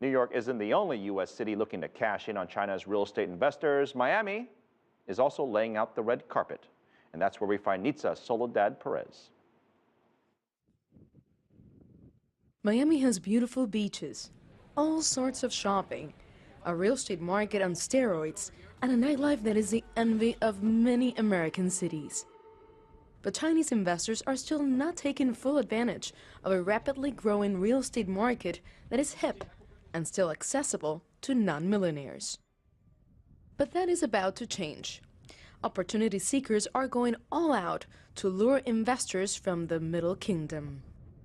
New York isn't the only U.S. city looking to cash in on China's real estate investors. Miami is also laying out the red carpet. And that's where we find Nitza Soledad Perez. Miami has beautiful beaches, all sorts of shopping, a real estate market on steroids, and a nightlife that is the envy of many American cities. But Chinese investors are still not taking full advantage of a rapidly growing real estate market that is hip and still accessible to non-millionaires. But that is about to change. Opportunity seekers are going all out to lure investors from the Middle Kingdom.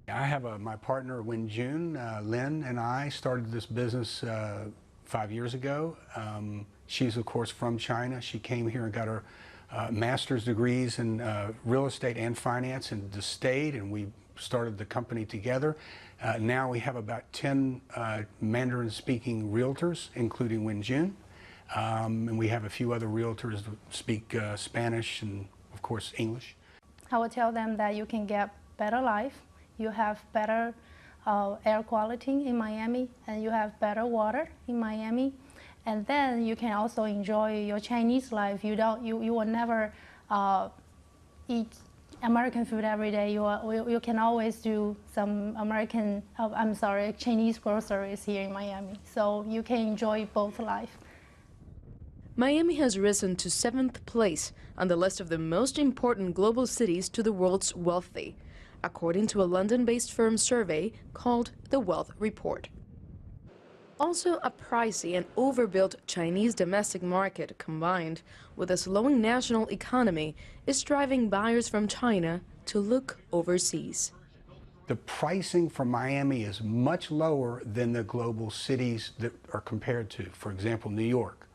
I have my partner, Wen Jun. Lynn and I started this business 5 years ago. She's, of course, from China. She came here and got her master's degrees in real estate and finance and just stayed, and we started the company together. Now we have about 10 Mandarin-speaking realtors, including Wen Jun. And we have a few other realtors that speak Spanish and, of course, English. I will tell them that you can get better life, you have better air quality in Miami, and you have better water in Miami. And then you can also enjoy your Chinese life. You will never eat American food every day. You can always do some Chinese groceries here in Miami. So you can enjoy both life. Miami has risen to 7th place on the list of the most important global cities to the world's wealthy, according to a London-based firm survey called the Wealth Report. Also, a pricey and overbuilt Chinese domestic market combined with a slowing national economy is driving buyers from China to look overseas. The pricing for Miami is much lower than the global cities that are compared to. For example, New York,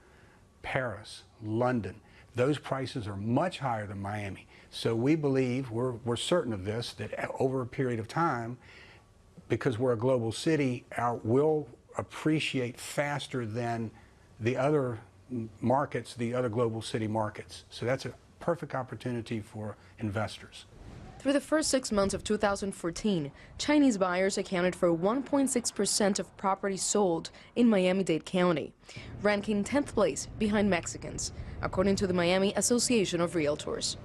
Paris, London. Those prices are much higher than Miami. So we believe, we're certain of this, that over a period of time, because we're a global city, we'll appreciate faster than the other markets, the other global city markets. So that's a perfect opportunity for investors. Through the first 6 months of 2014, Chinese buyers accounted for 1.6% of properties sold in Miami-Dade County, ranking 10th place behind Mexicans, according to the Miami Association of Realtors.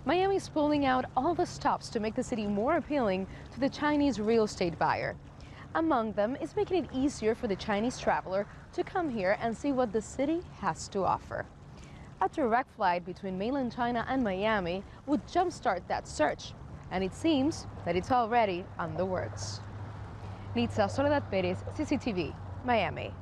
Miami is pulling out all the stops to make the city more appealing to the Chinese real estate buyer. Among them is making it easier for the Chinese traveler to come here and see what the city has to offer. A direct flight between mainland China and Miami would jumpstart that search, and it seems that it's already on the works. Nitza Soledad Perez, CCTV, Miami.